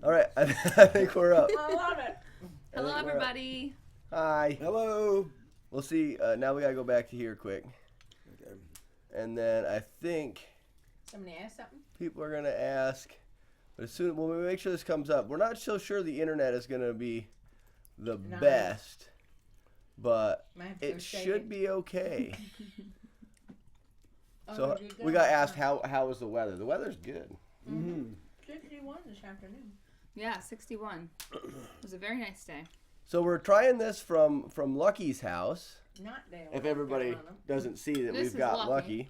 All right, I think we're up. I love it. Hello, everybody. Hi. Hello. We'll see. Now we gotta go back to here quick, Okay. and then I think Somebody asked something? people are gonna ask, but as soon when we make sure this comes up, we're not so sure the internet is gonna be the No. best, but Might have to go it shake should it. be okay. Oh, So did you we go? got asked how is the weather? The weather's good. Mm-hmm. 61 this afternoon. Yeah, 61. It was a very nice day. So we're trying this from Lucky's house. Not Dale. If everybody doesn't see that This we've is got Lucky.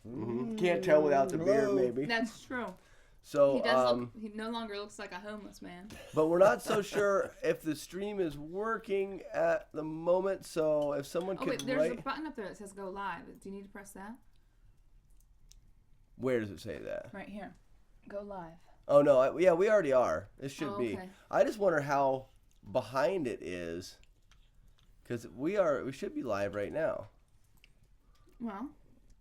Lucky. Can't tell without the beard, Hello. maybe. That's true. So, He does look, he no longer looks like a homeless man. but we're not so sure if the stream is working at the moment. So if someone Oh, could wait, there's write, a button up there that says go live. Do you need to press that? where does it say that? Right here. Go live. Oh no, yeah, we already are. It should Oh, be. okay. I just wonder how behind it is, because we should be live right now. Well,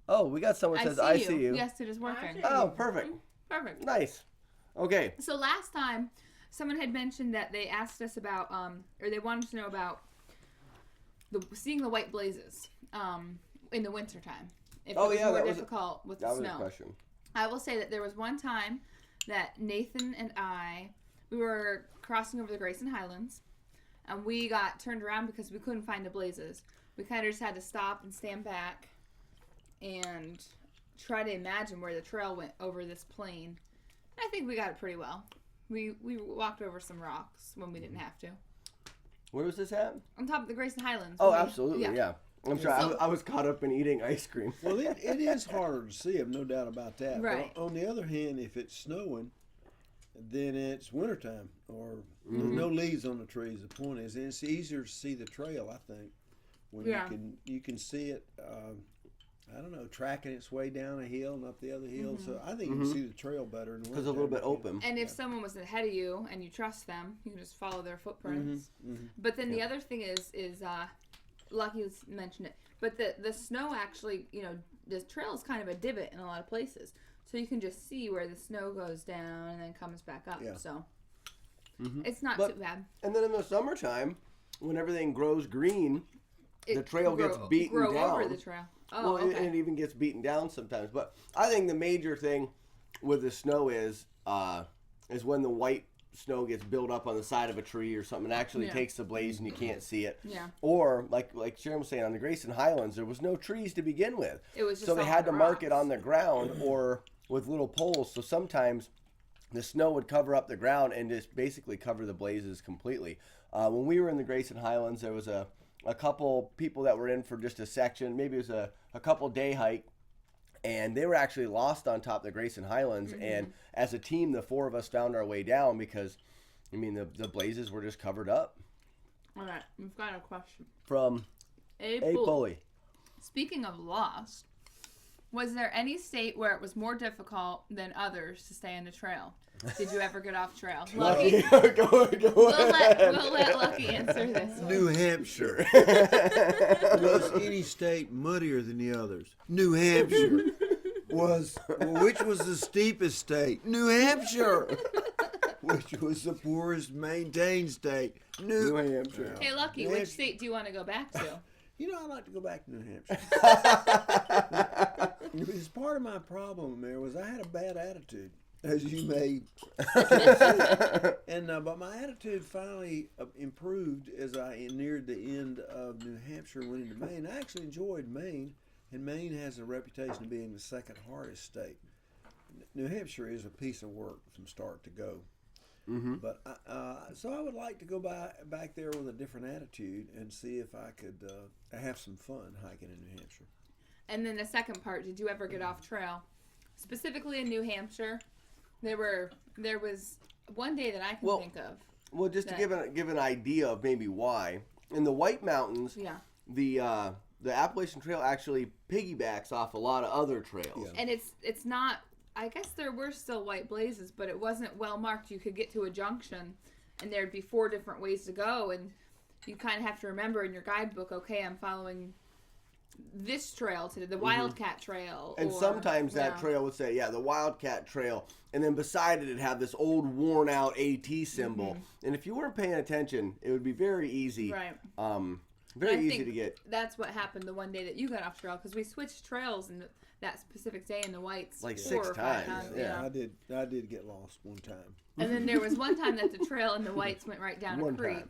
Oh, we got someone says I see you. Yes, it is working. see Oh, perfect. Perfect. Nice. Okay. So last time, someone had mentioned that they asked us about, or they wanted to know about seeing the white blazes in the wintertime. If Oh, it was yeah, more that was difficult with That the was a snow. question. I will say that there was one time that Nathan and we were crossing over the Grayson Highlands, and we got turned around because we couldn't find the blazes. We kind of just had to stop and stand back and try to imagine where the trail went over this plain. I think we got it pretty well. We walked over some rocks when we didn't have to. Where was this at? On top of the Grayson Highlands. Oh, when we- absolutely, yeah. I'm sorry, So- I was caught up in eating ice cream. Well, it is harder to see them, no doubt about that. Right. But on the other hand, if it's snowing, then it's wintertime, or there's no leaves on the trees. The point is, and it's easier to see the trail, I think, when Yeah. you can see it. I don't know, tracking its way down a hill and up the other hill. So I think you can see the trail better in the Because a little bit wintertime. open. And if someone was ahead of you and you trust them, you can just follow their footprints. Mhm. But then the other thing is Lucky's mentioned it, but the snow actually, the trail is kind of a divot in a lot of places, so you can just see where the snow goes down and then comes back up. Yeah. So it's not But- too bad. And then in the summertime, when everything grows green, the trail gets beaten grow down. over the trail. Oh, Well, okay. it even gets beaten down sometimes. But I think the major thing with the snow is when the white snow gets built up on the side of a tree or something. It actually Yeah. takes the blaze and you can't see it. Yeah. Or like Sharon was saying, on the Grayson Highlands, there was no trees to begin with. It was just So they all had to the mark it rocks. on the ground or with little poles. So sometimes the snow would cover up the ground and just basically cover the blazes completely. When we were in the Grayson Highlands, there was a couple people that were in for just a section. Maybe it was a couple day hike. And they were actually lost on top of the Grayson Highlands. And as a team, the four of us found our way down because, the blazes were just covered up. All right, we've got a question. From A A. Pulley. Speaking of lost, was there any state where it was more difficult than others to stay on the trail? Did you ever get off trail? Lucky. go We'll ahead. let Lucky answer this one. New Hampshire. Was any state muddier than the others? New Hampshire. Which was the steepest state? New Hampshire. Which was the poorest maintained state? New Hampshire. Hey, Lucky, New which Hampshire. state do you want to go back to? I'd like to go back to New Hampshire. It's part of my problem there was I had a bad attitude, as you may consider. And but my attitude finally improved as I neared the end of New Hampshire and went into Maine. I actually enjoyed Maine, and Maine has a reputation of being the second hardest state. New Hampshire is a piece of work from start to go. But so I would like to go back there with a different attitude and see if I could have some fun hiking in New Hampshire. And then the second part, did you ever get off trail? Specifically in New Hampshire, there was one day that I can think of. Well, just to give an idea of maybe why, in the White Mountains, Yeah. the Appalachian Trail actually piggybacks off a lot of other trails. And it's not, I guess there were still white blazes, but it wasn't well marked. You could get to a junction and there'd be 4 different ways to go, and you kind of have to remember in your guidebook, okay, I'm following this trail today, the Wildcat Trail. And or, sometimes that yeah. trail would say, the Wildcat Trail. And then beside it, it'd have this old worn out AT symbol. And if you weren't paying attention, it would be very easy. Right. Very I easy think to get. That's what happened the one day that you got off trail, because we switched trails in that specific day in the Whites Like 4 6 or 5 times, times. yeah. I did get lost one time. And then there was one time that the trail in the Whites went right down One a creek. time.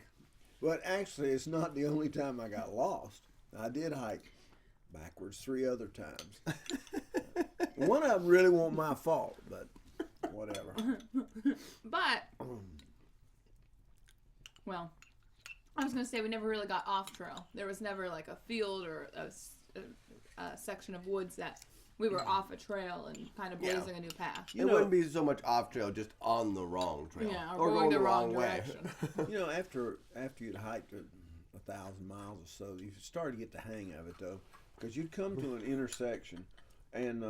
But actually, it's not the only time I got lost. I did hike backwards 3 other times. One of them really wasn't my fault, but whatever. But, well, I was going to say we never really got off trail. There was never like a field or a section of woods that we were off a trail and kind of blazing a new path. It wouldn't be so much off trail, just on the wrong trail. Yeah, or going the wrong direction. You know, after you'd hiked 1,000 miles or so, you started to get the hang of it, though, because you'd come to an intersection, and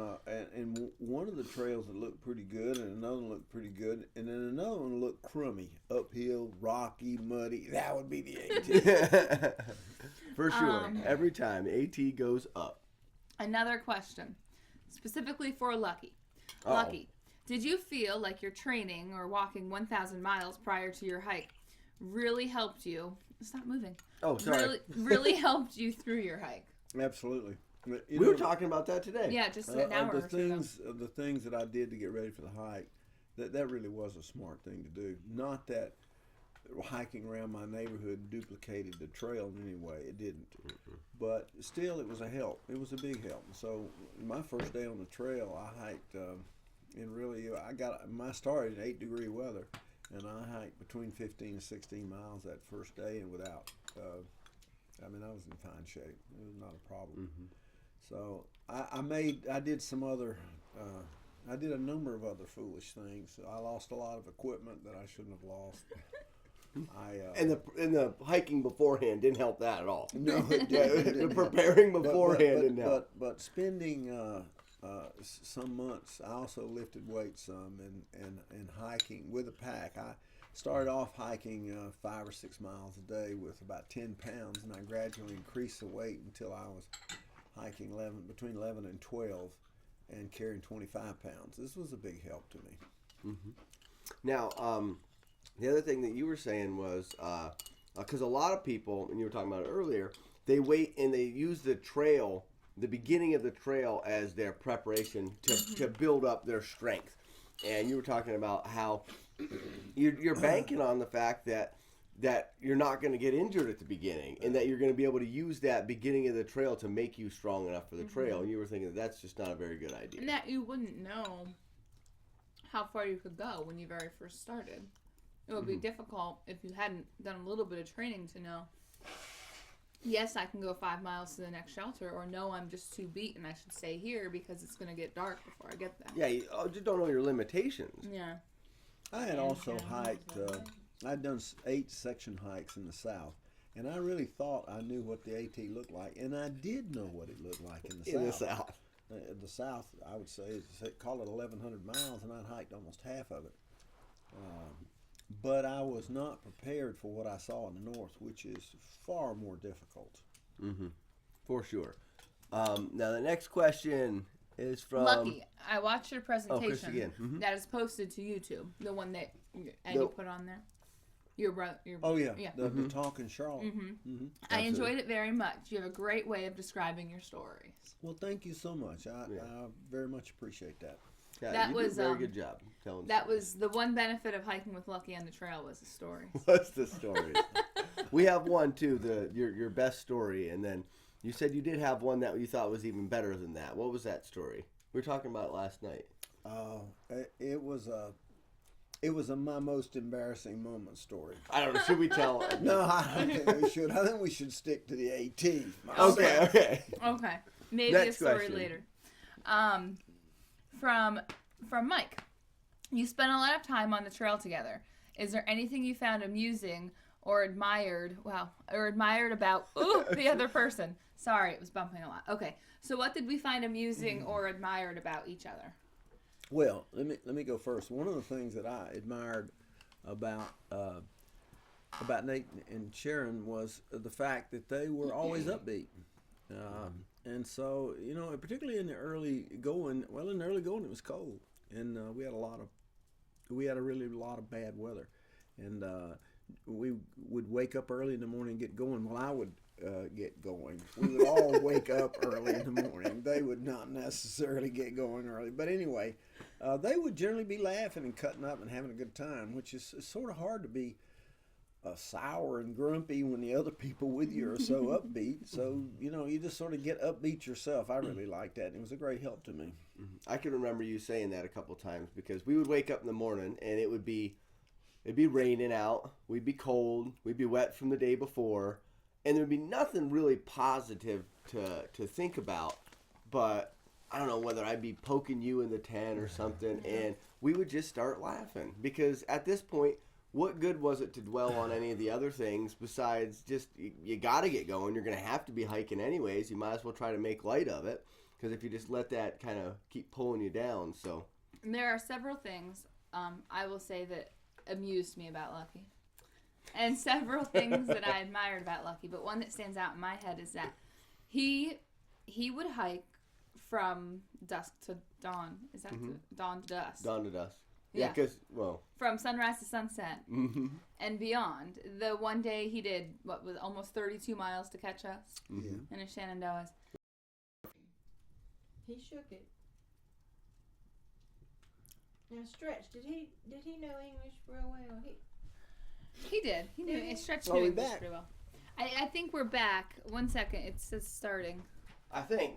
one of the trails would look pretty good, and another one looked pretty good, and then another one looked crummy, uphill, rocky, muddy. That would be the AT. For sure. Every time AT goes up. Another question, specifically for Lucky. Uh-oh. Lucky, did you feel like your training or walking 1,000 miles prior to your hike really helped you? Stop moving. Oh, sorry. Really helped you through your hike? Absolutely. We were talking about that today. Yeah, just an hour or so. The things that I did to get ready for the hike, that really was a smart thing to do. Not that hiking around my neighborhood duplicated the trail in any way. It didn't. But still, it was a help. It was a big help. So my first day on the trail, I hiked, and really, I started in 8-degree weather, and I hiked between 15 and 16 miles that first day, and without, I was in fine shape. It was not a problem. So I did some other, I did a number of other foolish things. I lost a lot of equipment that I shouldn't have lost. And the hiking beforehand didn't help that at all. No, The preparing beforehand didn't help. But spending some months, I also lifted weights some and hiking with a pack. I started off hiking 5 or 6 miles a day with about 10 pounds, and I gradually increased the weight until I was hiking between 11 and 12 and carrying 25 pounds. This was a big help to me. Now, the other thing that you were saying was, because a lot of people, and you were talking about it earlier, they wait and they use the trail, the beginning of the trail, as their preparation to build up their strength. And you were talking about how you're banking on the fact that you're not going to get injured at the beginning, and that you're going to be able to use that beginning of the trail to make you strong enough for the trail. And you were thinking that's just not a very good idea. And that you wouldn't know how far you could go when you very first started. It would be difficult if you hadn't done a little bit of training to know, yes, I can go 5 miles to the next shelter, or no, I'm just too beat and I should stay here because it's going to get dark before I get there. Yeah, you just don't know your limitations. Yeah. I had also hiked, I'd done 8 section hikes in the South, and I really thought I knew what the AT looked like, and I did know what it looked like in the South. In the South. The South, I would say, call it 1,100 miles, and I'd hiked almost half of it. But I was not prepared for what I saw in the North, which is far more difficult. For sure. Now, the next question is from... Lucky, I watched your presentation Chris again. that is posted to YouTube, the one that you put on there. Your brother. Oh, yeah. The talk in Charlotte. I enjoyed it very much. You have a great way of describing your stories. Well, thank you so much. I very much appreciate that. Yeah, That you was did a very good job telling That stories. was the one benefit of hiking with Lucky on the trail was the stories. What's the story? We have one too, your best story, and then you said you did have one that you thought was even better than that. What was that story? We were talking about it last night. It was my most embarrassing moment story. I don't know. Should we tell? No, I don't think we should. I think we should stick to the AT. Okay. Okay. Maybe Next a story question. later. From Mike. You spent a lot of time on the trail together. Is there anything you found amusing or admired about the other person? Sorry, it was bumping a lot. Okay. So what did we find amusing or admired about each other? Well, let me go first. One of the things that I admired about Nate and Sharon was the fact that they were always upbeat. And so, particularly in the early going, it was cold, and we had a really lot of bad weather, and we would wake up early in the morning and get going. Well, I would get going. We would all wake up early in the morning. They would not necessarily get going early, but anyway, they would generally be laughing and cutting up and having a good time, which is sort of hard to be sour and grumpy when the other people with you are so upbeat. So, you just sort of get upbeat yourself. I really liked that. And it was a great help to me. I can remember you saying that a couple times because we would wake up in the morning and it'd be raining out. We'd be cold. We'd be wet from the day before. And there'd be nothing really positive to think about. But I don't know whether I'd be poking you in the tent or something. And we would just start laughing because at this point, what good was it to dwell on any of the other things besides just you got to get going. You're going to have to be hiking anyways. You might as well try to make light of it because if you just let that kind of keep pulling you down. So And there are several things I will say that amused me about Lucky. And several things that I admired about Lucky. But one that stands out in my head is that he would hike from dusk to dawn. Is that dawn to dusk? Dawn to dusk. Yeah, Yeah. because, From sunrise to sunset and beyond. The one day he did, was almost 32 miles to catch us in a Shenandoahs. He shook it. Now, Stretch, did he know English real well? He did. He knew. It stretched Are knew we English back? pretty well. I think we're back. 1 second. It says starting. I think.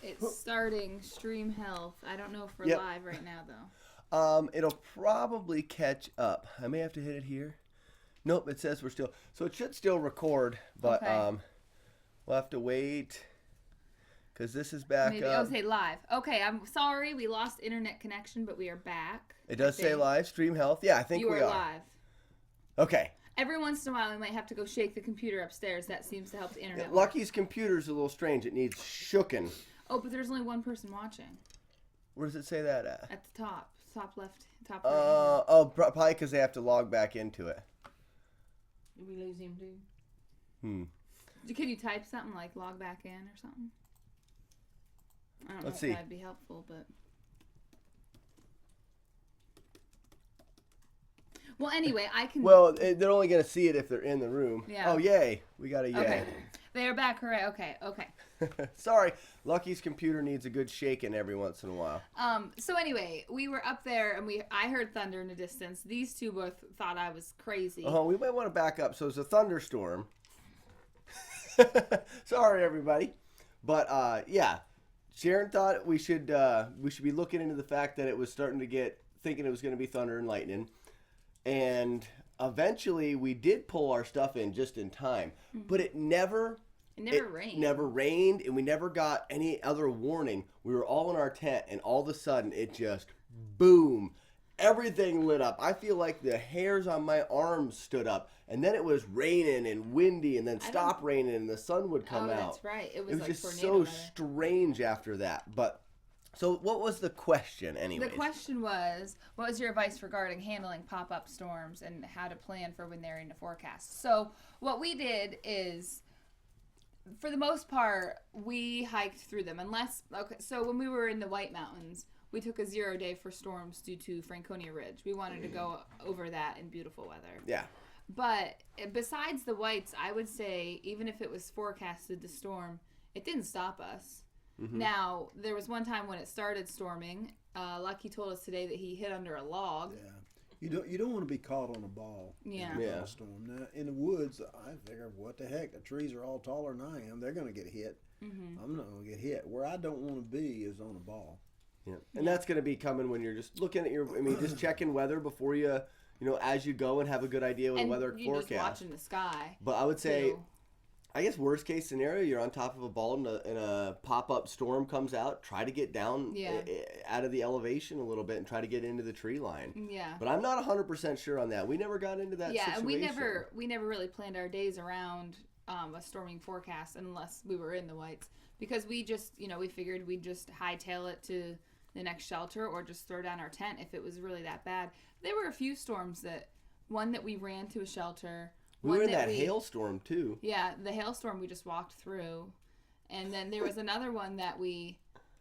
It's starting stream health. I don't know if we're Yep. live right now, though. It'll probably catch up. I may have to hit it here. Nope, it says we're still. So it should still record, but Okay. we'll have to wait because this is back Maybe. up. Oh, say live. Okay, I'm sorry. We lost internet connection, but we are back. It does I say think. live stream health. Yeah, I think You we are are. live. Okay. Every once in a while, we might have to go shake the computer upstairs. That seems to help the internet. work. Lucky's computer's a little strange. It needs shooken. Oh, but there's only one person watching. Where does it say that at? At the top. Top left. Top right. Probably because they have to log back into it. Did we lose him too? Can you type something like log back in or something? I don't Let's know see. if that'd be helpful, but... Well, anyway, I can... Well, they're only going to see it if they're in the room. Yeah. Oh, yay. We got a yay. Okay. They are back, hooray. Okay. Sorry. Lucky's computer needs a good shaking every once in a while. So anyway, we were up there, and I heard thunder in the distance. These two both thought I was crazy. We might want to back up. So it's a thunderstorm. Sorry, everybody. But, yeah. Sharon thought we should be looking into the fact that it was starting to thinking it was going to be thunder and lightning. And eventually we did pull our stuff in just in time. But it never rained. Never rained, and we never got any other warning. We were all in our tent, and all of a sudden it just, boom, everything lit up. I feel like the hairs on my arms stood up. And then it was raining and windy, and then stopped raining, and the sun would come out. That's right. It was like just tornado so weather. strange after that. But so what was the question anyways? The question was, what was your advice regarding handling pop-up storms and how to plan for when they're in the forecast? So what we did is, for the most part, we hiked through them. So when we were in the White Mountains, we took a 0 day for storms due to Franconia Ridge. We wanted to go over that in beautiful weather. Yeah. But besides the Whites, I would say, even if it was forecasted to storm, it didn't stop us. Now, there was one time when it started storming. Lucky told us today that he hid under a log. Yeah. You don't want to be caught on a ball. Yeah. In a storm. Now, in the woods, I figure, what the heck? The trees are all taller than I am. They're going to get hit. I'm not going to get hit. Where I don't want to be is on a ball. Yeah. And that's going to be coming when you're just looking at just checking weather before you, as you go and have a good idea of the weather you're forecast. just watching the sky. But I would say, too. I guess worst case scenario, you're on top of a ball and a pop-up storm comes out. Try to get down out of the elevation a little bit and try to get into the tree line. Yeah. But I'm not 100% sure on that. We never got into that situation. And we never really planned our days around a storming forecast unless we were in the Whites. Because we just, we figured we'd just hightail it to the next shelter or just throw down our tent if it was really that bad. There were a few storms one that we ran to a shelter. We were in that hailstorm too. Yeah, the hailstorm we just walked through. And then there was another one that we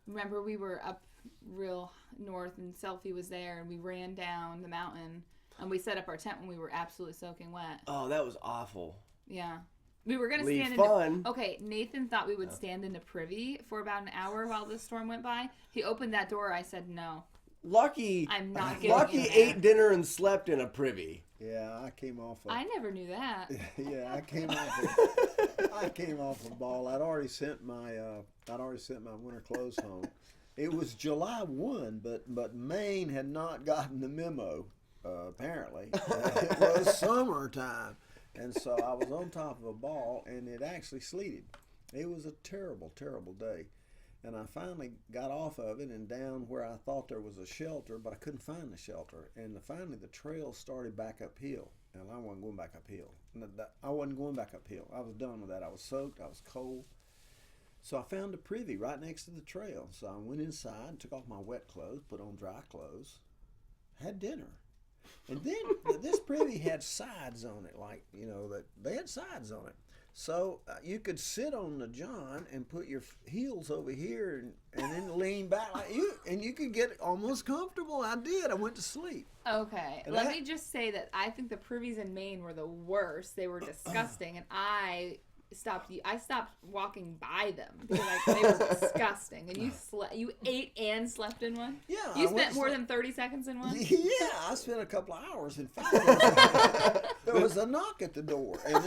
were up real north and Selfie was there and we ran down the mountain and we set up our tent when we were absolutely soaking wet. Oh, that was awful. Yeah. We were going to Leave stand fun. Okay, Nathan thought we would stand in the privy for about an hour while the storm went by. He opened that door. I said, no. Lucky I'm not getting Lucky in there. ate dinner and slept in a privy. Yeah, I came off. I never knew that. Yeah, I came off a ball. I'd already sent my winter clothes home. It was July 1, but Maine had not gotten the memo. Apparently, it was summertime, and so I was on top of a ball, and it actually sleeted. It was a terrible, terrible day. And I finally got off of it and down where I thought there was a shelter, but I couldn't find the shelter. And finally the trail started back uphill. And I wasn't going back uphill. I wasn't going back uphill. I was done with that. I was soaked. I was cold. So I found a privy right next to the trail. So I went inside, took off my wet clothes, put on dry clothes, had dinner. And then this privy had sides on it, like, that they had sides on it. So you could sit on the john and put your heels over here and then lean back like and you could get almost comfortable. I did. I went to sleep. Okay, let me just say that I think the privies in Maine were the worst. They were disgusting, and I stopped walking by them because they were disgusting. And you ate and slept in one? Yeah. You spent more than 30 seconds in one? Yeah, I spent a couple of hours. In fact, there was a knock at the door, and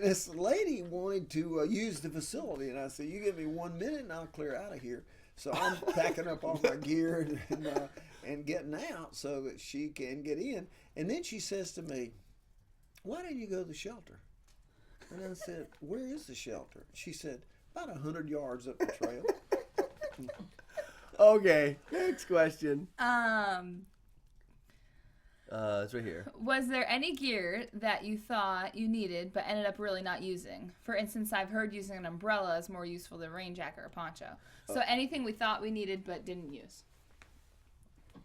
this lady wanted to use the facility, and I said, "You give me 1 minute, and I'll clear out of here." So I'm packing up all my gear and getting out so that she can get in. And then she says to me, "Why didn't you go to the shelter?" And I said, "Where is the shelter?" She said, "About 100 yards up the trail." Okay, next question. It's right here. Was there any gear that you thought you needed but ended up really not using? For instance, I've heard using an umbrella is more useful than a rain jacket or poncho. So anything we thought we needed but didn't use.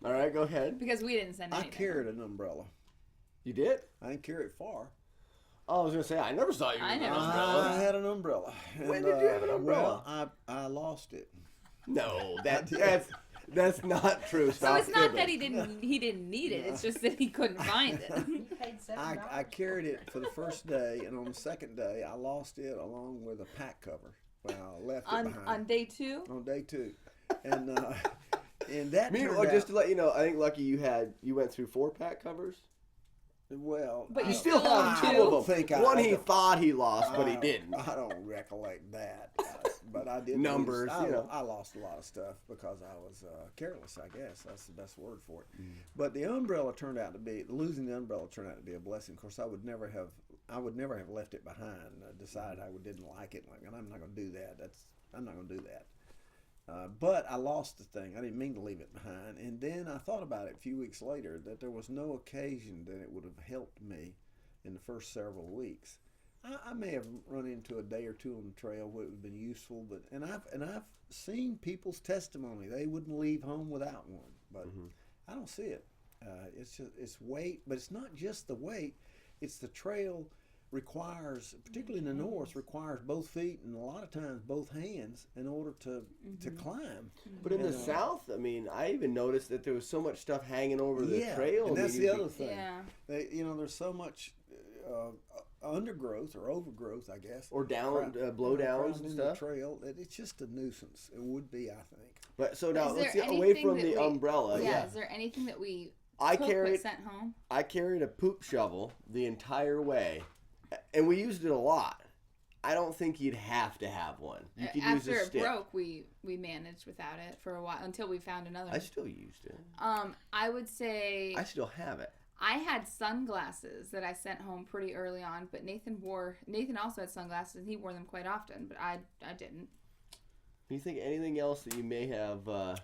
All right, go ahead. Because we didn't send I anything. carried an umbrella. You did? I didn't carry it far. Oh, I was going to say, I never saw you with an never umbrella. I had an umbrella. When did you have an umbrella? Well, I lost it. No, that's not true. So Stop it's not fibbing. that he didn't need it. It's just that he couldn't find it. You paid $7. I carried it for the first day, and on the second day, I lost it along with a pack cover. Well, I left it behind. On day 2? On day 2. And that turned Meanwhile, out, just to let you know, I think Lucky you went through 4 pack covers. well, But You you still still have own 2 two? of them. think I- One I he don't- thought he lost, but he didn't. I don't recollect that, but I did. Numbers, I lost a lot of stuff because I was careless. I guess that's the best word for it. But the umbrella losing the umbrella turned out to be a blessing. Of course, I would never have left it behind. I decided I didn't like it, and I'm not going to do that. I'm not going to do that. But I lost the thing. I didn't mean to leave it behind. And then I thought about it a few weeks later that there was no occasion that it would have helped me in the first several weeks. I may have run into a day or two on the trail where it would have been useful, but I've seen people's testimony. They wouldn't leave home without one, but I don't see it. It's weight, but it's not just the weight. It's the trail requires, particularly in the north, requires both feet and a lot of times both hands in order to climb. But in the south, I mean, I even noticed that there was so much stuff hanging over the trail. And that's I mean, the other thing. Yeah. There's so much undergrowth or overgrowth, I guess, or down crowd- blowdowns crowding and in stuff. the trail. It's just a nuisance. It would be, I think. But so now Is let's there get away anything from that the we- umbrella. Yeah. Is there anything that we I took carried but sent home? I carried a poop shovel the entire way, and we used it a lot. I don't think you'd have to have one. You could use After a it stick. broke, we managed without it for a while until we found another. I still used it. I would say I still have it. I had sunglasses that I sent home pretty early on, but Nathan also had sunglasses and he wore them quite often, but I didn't. Do you think anything else that you may have? I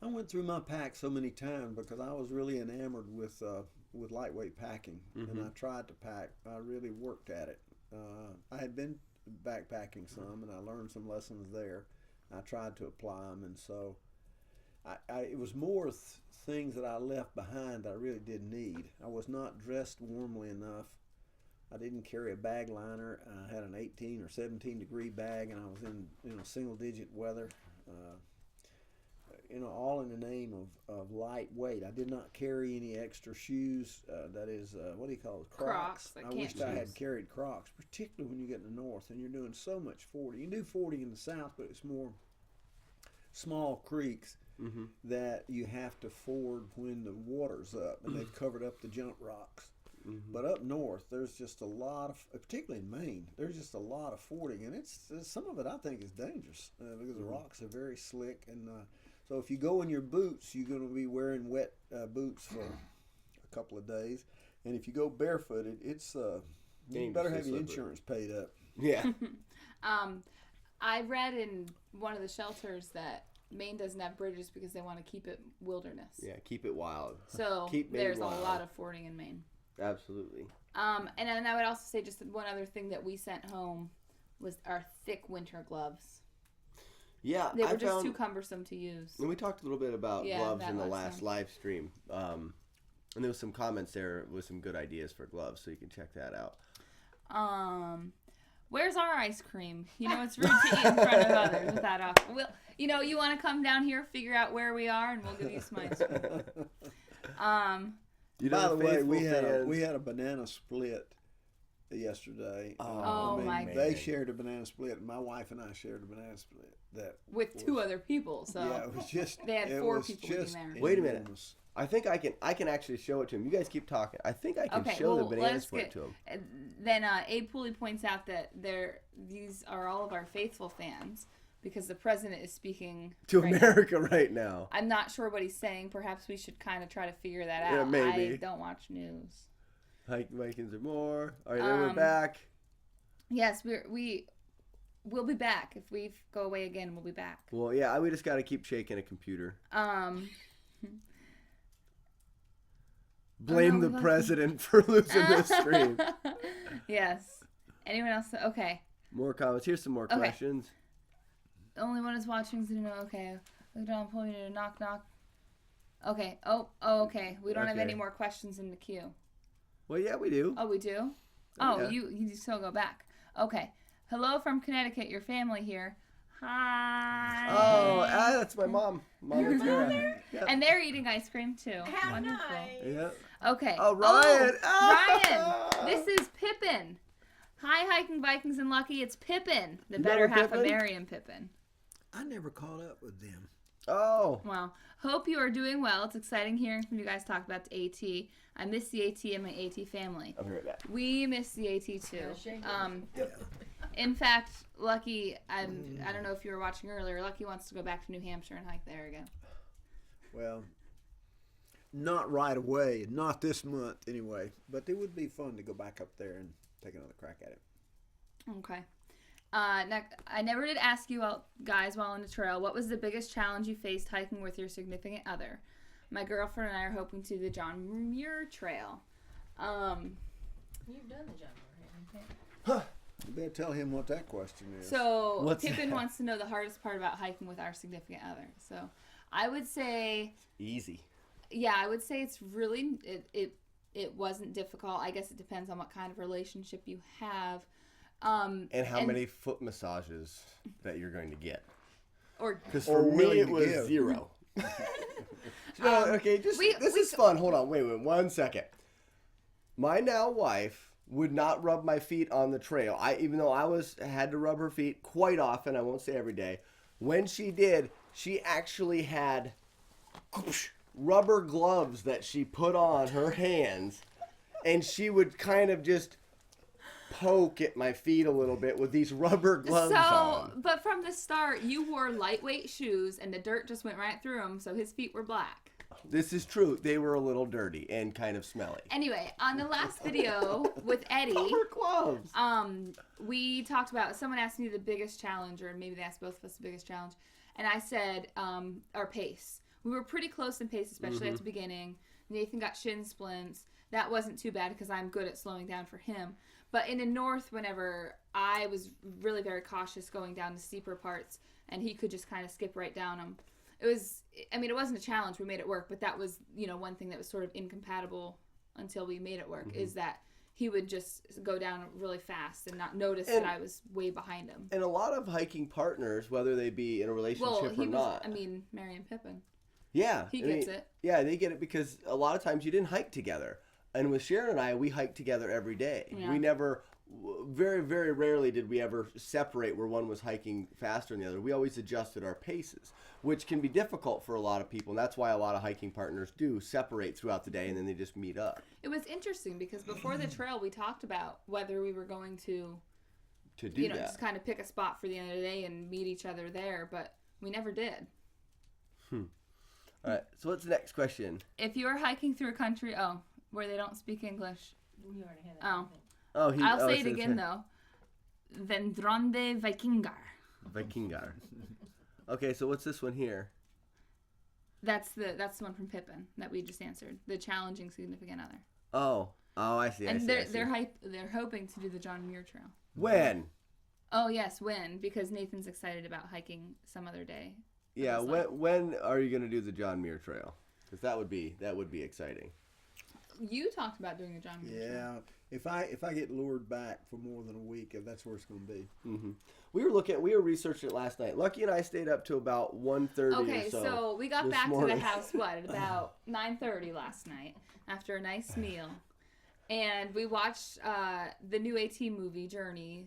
went through my pack so many times because I was really enamored with lightweight packing, and I tried to pack. I really worked at it. I had been backpacking some, and I learned some lessons there. I tried to apply them, and so it was more things that I left behind that I really did need. I was not dressed warmly enough I didn't carry a bag liner. I had an 18 or 17 degree bag, and I was in single digit weather. All in the name of lightweight. I did not carry any extra shoes. That is, what do you call it? Crocs. I wished I had carried Crocs, particularly when you get in the north and you're doing so much fording. You do fording in the south, but it's more small creeks that you have to ford when the water's up, and they've covered up the jump rocks. But up north, there's just a lot of, particularly in Maine, there's just a lot of fording, and it's some of it I think is dangerous because the rocks are very slick, and so if you go in your boots, you're going to be wearing wet boots for a couple of days, and if you go barefooted, it's you better have your insurance paid up. Yeah. I read in one of the shelters that Maine doesn't have bridges because they want to keep it wilderness. Yeah, keep it wild. So there's a lot of fording in Maine. Absolutely. And then I would also say just one other thing that we sent home was our thick winter gloves. Yeah, they were just too cumbersome to use. And we talked a little bit about gloves in the last live stream. And there was some comments there with some good ideas for gloves, so you can check that out. Where's our ice cream? It's rude to eat in front of others with that off. You want to come down here, figure out where we are, and we'll give you some ice cream. By the way, we had a banana split yesterday. My God. They shared a banana split, and my wife and I shared a banana split. With two other people, so yeah, it was just they had 4 people eating there. Wait a minute. I think I can actually show it to him. You guys keep talking. I think I can show the banana split to him. Then Abe Pooley points out that these are all of our faithful fans because the president is speaking to America right now. I'm not sure what he's saying. Perhaps we should kind of try to figure that out. Yeah, maybe. I don't watch news. Hiking Vikings are more. All right, then we're back. Yes, we'll be back. If we go away again, we'll be back. Well, yeah, we just got to keep shaking a computer. Blame the president for losing this stream. Yes. Anyone else? Okay. More comments. Here's some more questions. The only one is watching, so okay. Look down, pull me to knock. Okay. Oh, okay. We don't have any more questions in the queue. Well, yeah, we do. Oh, we do? Oh, yeah. You still go back. Okay. Hello from Connecticut, your family here. Hi. Oh, that's my mom. Mom and Tara. Yep. And they're eating ice cream too. How Wonderful. nice. Yep. Okay. Oh, Ryan. Ryan. This is Pippin. Hi, Hiking Vikings and Lucky. It's Pippin, the better half of Mary and Pippin. I never caught up with them. Oh. Well, hope you are doing well. It's exciting hearing from you guys talk about the AT. I miss the AT and my AT family. I'll be right back. We miss the AT too. In fact, Lucky, I don't know if you were watching earlier, Lucky wants to go back to New Hampshire and hike there again. Well, not right away, not this month anyway, but it would be fun to go back up there and take another crack at it. Okay. Next, I never did ask you guys while on the trail, what was the biggest challenge you faced hiking with your significant other? My girlfriend and I are hoping to do the John Muir Trail. You've done the John Muir, Huh. You better tell him what that question is. So Pippin wants to know the hardest part about hiking with our significant other. So I would say easy. Yeah, I would say it's really it wasn't difficult. I guess it depends on what kind of relationship you have. And how many foot massages that you're going to get. Because or for me, it was 0. No, okay, this is fun. Hold on, wait 1 second. My now wife would not rub my feet on the trail. Even though I had to rub her feet quite often, I won't say every day. When she did, she actually had rubber gloves that she put on her hands, and she would kind of just poke at my feet a little bit with these rubber gloves on. But from the start, you wore lightweight shoes, and the dirt just went right through them, so his feet were black. This is true. They were a little dirty and kind of smelly. Anyway, on the last video with Eddie, rubber gloves. We talked about, someone asked me the biggest challenge, or maybe they asked both of us the biggest challenge, and I said our pace. We were pretty close in pace, especially at the beginning. Nathan got shin splints. That wasn't too bad because I'm good at slowing down for him. But in the north, whenever I was really very cautious going down the steeper parts, and he could just kind of skip right down them. It wasn't a challenge. We made it work, but that was, one thing that was sort of incompatible until we made it work, is that he would just go down really fast and not notice that I was way behind him. And a lot of hiking partners, whether they be in a relationship or not. Merry and Pippin. Yeah. He gets it. Yeah, they get it because a lot of times you didn't hike together. And with Sharon and I, we hiked together every day. Yeah. We never, very, very rarely did we ever separate where one was hiking faster than the other. We always adjusted our paces, which can be difficult for a lot of people. And that's why a lot of hiking partners do separate throughout the day and then they just meet up. It was interesting because before the trail, we talked about whether we were going to do that. Just kind of pick a spot for the end of the day and meet each other there, but we never did. All right. So what's the next question? If you are hiking through a country, where they don't speak English. You already had that. I'll say it again though. Thru-Hikers. Vikingar. Okay, so what's this one here? That's the one from Pippin that we just answered. The challenging significant other. Oh, I see. And they're hoping to do the John Muir Trail. When? Oh yes, when? Because Nathan's excited about hiking some other day. Yeah, when are you going to do the John Muir Trail? Because that would be exciting. You talked about doing a John Muir Trail. Yeah, if I get lured back for more than a week, that's where it's going to be. Mm-hmm. We were researching it last night. Lucky and I stayed up till about 1:30 Okay, or so. so we got back morning. to the house at about 9:30 last night after a nice meal, and we watched the new AT movie Journeys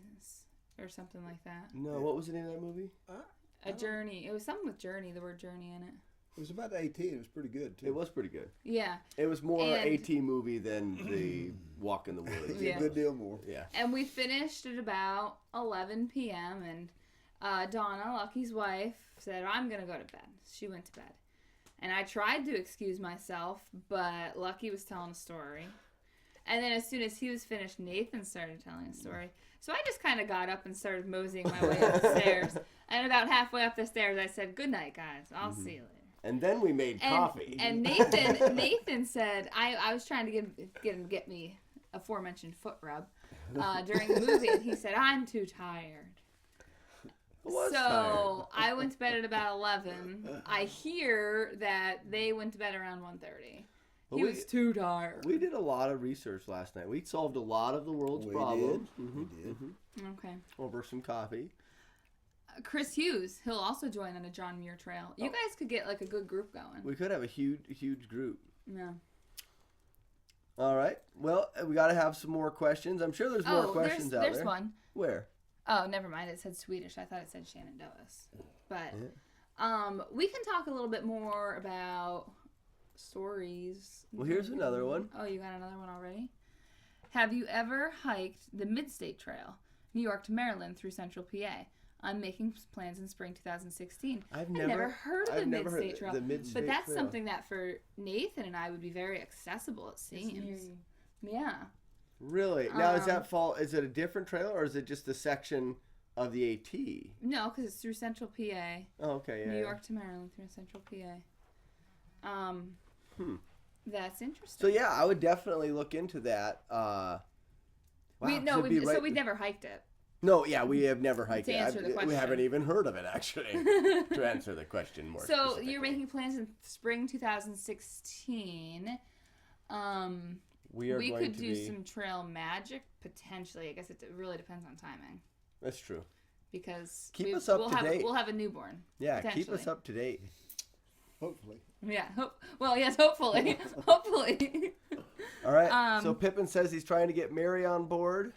or something like that. No, what was the name of that movie? A journey. It was something with journey. The word journey in it. It was about 18. It was pretty good, too. It was pretty good. Yeah. It was more AT movie than the Walk in the Woods. Yeah. A good deal more. Yeah. And we finished at about 11 p.m. and Donna, Lucky's wife, said, I'm going to go to bed. She went to bed. And I tried to excuse myself, but Lucky was telling a story. And then as soon as he was finished, Nathan started telling a story. So I just kind of got up and started moseying my way up the stairs. And about halfway up the stairs, I said, good night, guys. I'll see you later. And then we made coffee. And Nathan said, I was trying to get me aforementioned foot rub during the movie, and he said, I'm too tired. So I went to bed at about 11. I hear that they went to bed around 1:30. He was too tired. We did a lot of research last night. We solved a lot of the world's problems. We did. Okay. Over some coffee. Chris Hughes, he'll also join on a John Muir Trail. You guys could get like a good group going. We could have a huge group. Yeah. All right. Well, we got to have some more questions. I'm sure there's more questions out there. There's one. Where? Oh, never mind. It said Swedish. I thought it said Shenandoahs. But we can talk a little bit more about stories. Well, here's another one. Oh, you got another one already? Have you ever hiked the Midstate Trail, New York to Maryland through Central PA? I'm making plans in spring 2016. I've never heard of the Midstate Trail. But that's something that for Nathan and I would be very accessible, it seems. Yeah. Really? Now, is it a different trail or is it just a section of the AT? No, because it's through Central PA. Oh, okay, yeah. New York to Maryland through Central PA. That's interesting. So, yeah, I would definitely look into that. We'd never hiked it. No, yeah, we have never hiked to answer the question. We haven't even heard of it, actually, to answer the question more So you're making plans in spring 2016. We could do some trail magic, potentially. I guess it really depends on timing. That's true. Because keep us up to date. We'll have a newborn. Yeah, keep us up to date. Hopefully. Yeah. Well, yes, hopefully. Hopefully. All right. So Pippin says he's trying to get Mary on board.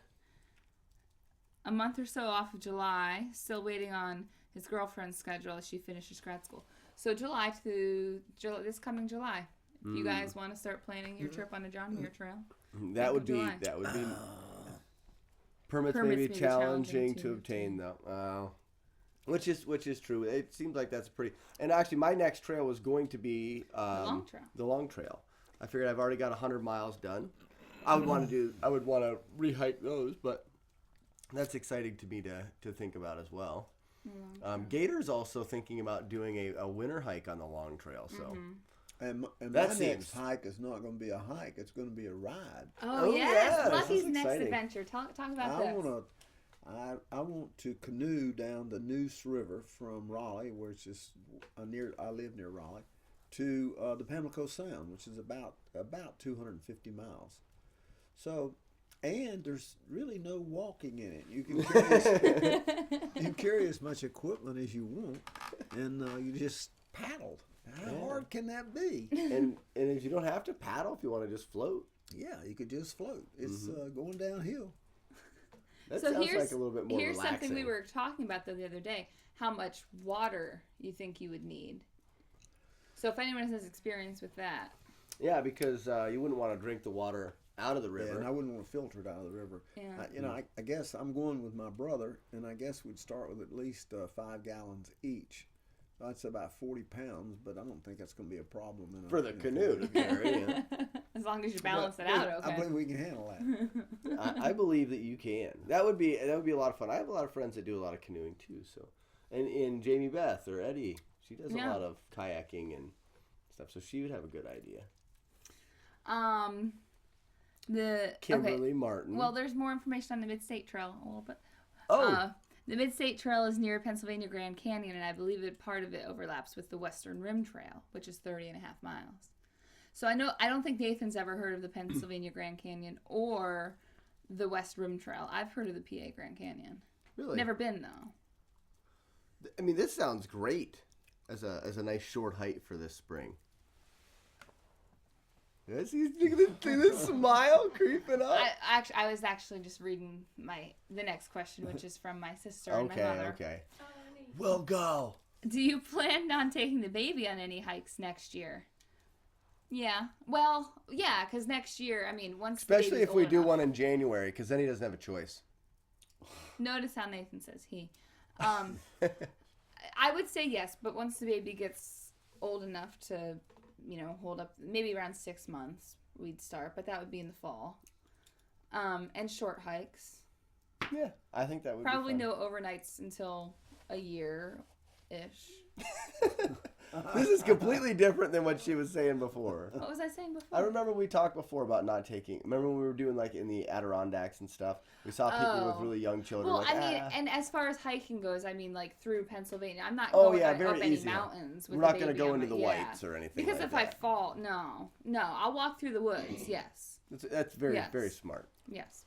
A month or so off of July, still waiting on his girlfriend's schedule as she finishes grad school. So July to this coming July. If you guys want to start planning your trip on a John Muir Trail, that would be permits may be challenging to obtain though. Which is true. It seems like that's pretty. And actually, my next trail was going to be the long trail. I figured I've already got 100 miles done. I would want to rehike those, but that's exciting to me to think about as well. Gator's also thinking about doing a winter hike on the long trail. So, and my next hike is not going to be a hike; it's going to be a ride. Oh yes, Lucky's next adventure. Talk about this. I want to canoe down the Neuse River from Raleigh, which is I live near Raleigh, to the Pamlico Sound, which is about 250 miles. So And there's really no walking in it. You can carry as much equipment as you want, and you just paddle. How hard can that be? And if you don't have to paddle, if you want to just float. Yeah, you could just float. It's going downhill. That So sounds like a little bit more here's relaxing. something we were talking about the other day. How much water you think you would need? So if anyone has experience with that. Yeah, because you wouldn't want to drink the water out of the river. Yeah, and I wouldn't want to filter it out of the river. Yeah. I guess I'm going with my brother, and I guess we'd start with at least 5 gallons each. That's about 40 pounds, but I don't think that's going to be a problem. For the canoe to carry. Yeah. As long as you balance it out, okay. I believe we can handle that. I believe that you can. That would be a lot of fun. I have a lot of friends that do a lot of canoeing too. So, and Jamie Beth or Eddie, she does a lot of kayaking and stuff. So she would have a good idea. Kimberly Martin. Well, there's more information on the Mid-State Trail a little bit. Oh. The Mid-State Trail is near Pennsylvania Grand Canyon, and I believe part of it overlaps with the Western Rim Trail, which is 30.5 miles. So I don't think Nathan's ever heard of the Pennsylvania Grand Canyon or the West Rim Trail. I've heard of the PA Grand Canyon. Really? Never been though. I mean, this sounds great as a nice short hike for this spring. Yes, he's doing this smile creeping up. I was actually just reading the next question, which is from my sister and my mother. Okay. We'll go. Do you plan on taking the baby on any hikes next year? Yeah. Well, yeah, because next year, I mean, once especially if we do enough, one in January, because then he doesn't have a choice. Notice how Nathan says he. I would say yes, but once the baby gets old enough to, hold up, maybe around 6 months, we'd start, but that would be in the fall. And short hikes. Yeah, I think that would probably be fun. no overnights until a year-ish. This is completely different than what she was saying before. What was I saying before? I remember we talked before about not taking. Remember when we were doing like in the Adirondacks and stuff? We saw people with really young children. Well, like, I mean, and as far as hiking goes, I mean, like through Pennsylvania. I'm not Oh, going yeah, up very any easy. mountains. With We're not going to go into the whites or anything. Because like if that. I fall, no, I'll walk through the woods. Yes. That's very Yes. very smart. Yes.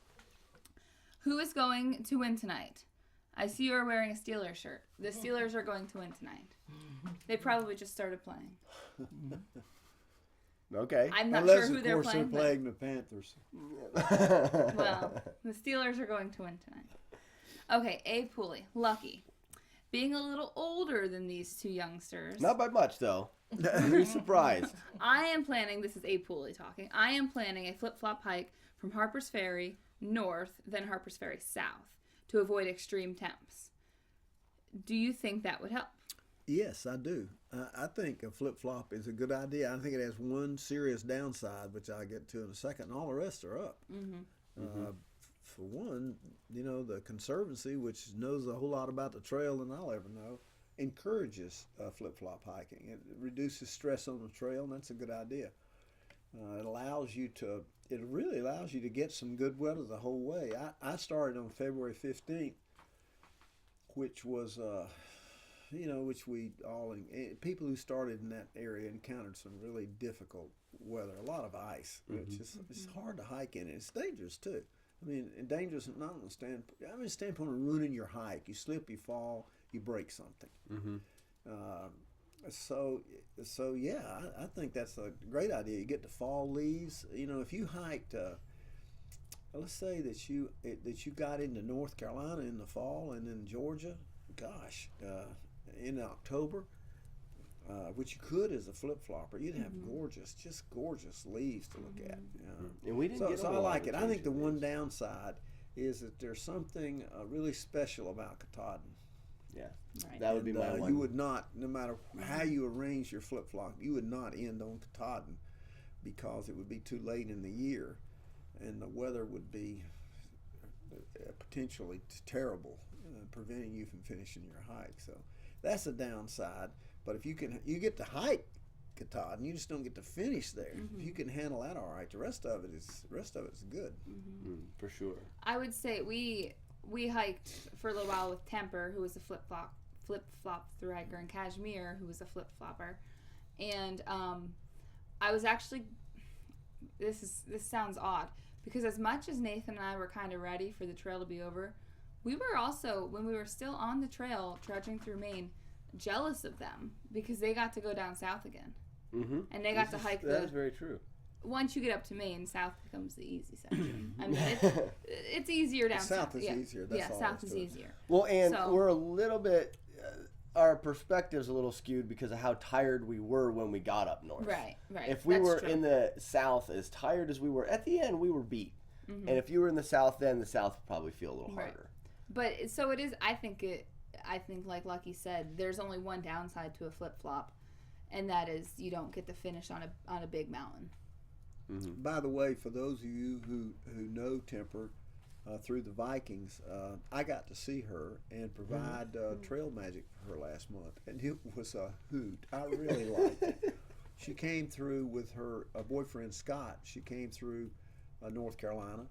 Who is going to win tonight? I see you are wearing a Steelers shirt. The Steelers are going to win tonight. They probably just started playing. Okay. I'm not Unless, sure who of they're course, playing. they're playing the Panthers. Well, the Steelers are going to win tonight. Okay, A. Pooley. Lucky. Being a little older than these two youngsters. Not by much though. You'd be surprised. I am planning, this is A. Pooley talking, I am planning a flip-flop hike from Harper's Ferry north, then Harper's Ferry south, to avoid extreme temps. Do you think that would help? Yes, I do. I think a flip-flop is a good idea. I think it has one serious downside, which I'll get to in a second, and all the rest are up. For one, the Conservancy, which knows a whole lot about the trail than I'll ever know, encourages flip-flop hiking. It reduces stress on the trail, and that's a good idea. It really allows you to get some good weather the whole way. I started on February 15th, which was, which we all, people who started in that area encountered some really difficult weather, a lot of ice. It's hard to hike in it. It's dangerous too. I mean, dangerous not on the standpoint of ruining your hike. You slip, you fall, you break something. So yeah, I think that's a great idea. You get the fall leaves. If you hiked, let's say that you got into North Carolina in the fall and then Georgia, in October, which you could as a flip-flopper, you'd have just gorgeous leaves to look at. And we didn't get so I like it. I think the one downside is that there's something really special about Katahdin. Yeah, Right. that would be my one. You would not, no matter how you arrange your flip-flop, you would not end on Katahdin because it would be too late in the year and the weather would be potentially terrible, preventing you from finishing your hike. So that's a downside. But if you get to hike Katahdin, you just don't get to finish there. If you can handle that all right, the rest of it is good. For sure. I would say we hiked for a little while with Temper, who was a flip-flop thru-hiker, and Kashmir, who was a flip-flopper. And I was actually, this sounds odd, because as much as Nathan and I were kind of ready for the trail to be over, we were also, when we were still on the trail trudging through Maine, jealous of them because they got to go down south again. Mm-hmm. And they got to hike That is very true. Once you get up to Maine, south becomes the easy section. I mean, it's easier down south. Is yeah. easier. That's yeah, all south there is to it. easier. Well, and So- we're a little bit, our perspective's a little skewed because of how tired we were when we got up north. Right. If we That's were true. in the south as tired as we were, at the end we were beat. Mhm. And if you were in the south then, the south would probably feel a little Right. harder. But so it is. I think like Lucky said, there's only one downside to a flip flop, and that is you don't get to finish on a big mountain. Mm-hmm. By the way, for those of you who know Temper through the Vikings, I got to see her and provide trail magic for her last month, and it was a hoot. I really liked it. She came through with her boyfriend Scott. She came through North Carolina,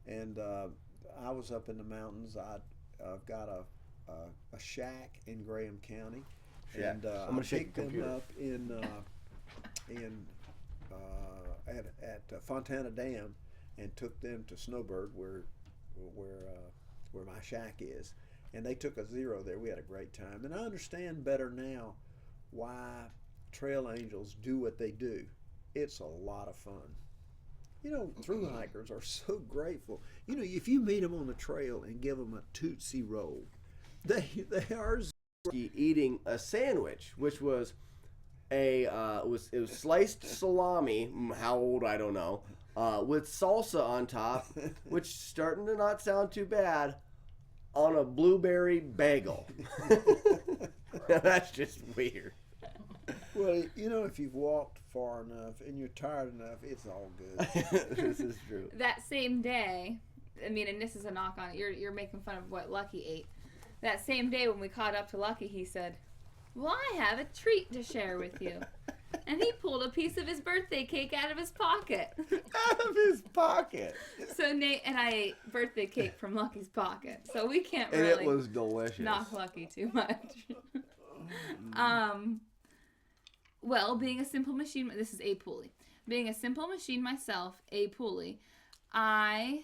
and I was up in the mountains. I've got a shack in Graham County, Shack. and I'm gonna I shake picked the them computer. up at Fontana Dam and took them to Snowbird where my shack is, and they took a 0 there. We had a great time, and I understand better now why trail angels do what they do. It's a lot of fun. You know, thru-hikers are so grateful. You know, if you meet them on the trail and give them a Tootsie Roll, they are Eating a sandwich, which was it was sliced salami, how old I don't know, with salsa on top, which starting to not sound too bad, on a blueberry bagel. That's just weird. Well, you know, if you've walked far enough and you're tired enough, it's all good. This is true. That same day, I mean, and this is a knock on it. You're making fun of what Lucky ate. That same day when we caught up to Lucky, he said, "Well, I have a treat to share with you." And he pulled a piece of his birthday cake out of his pocket. Out of his pocket. So Nate and I ate birthday cake from Lucky's pocket. So we can't And really it was delicious. knock Lucky too much. Well, being a simple machine, this is a pulley. Being a simple machine myself, a pulley, I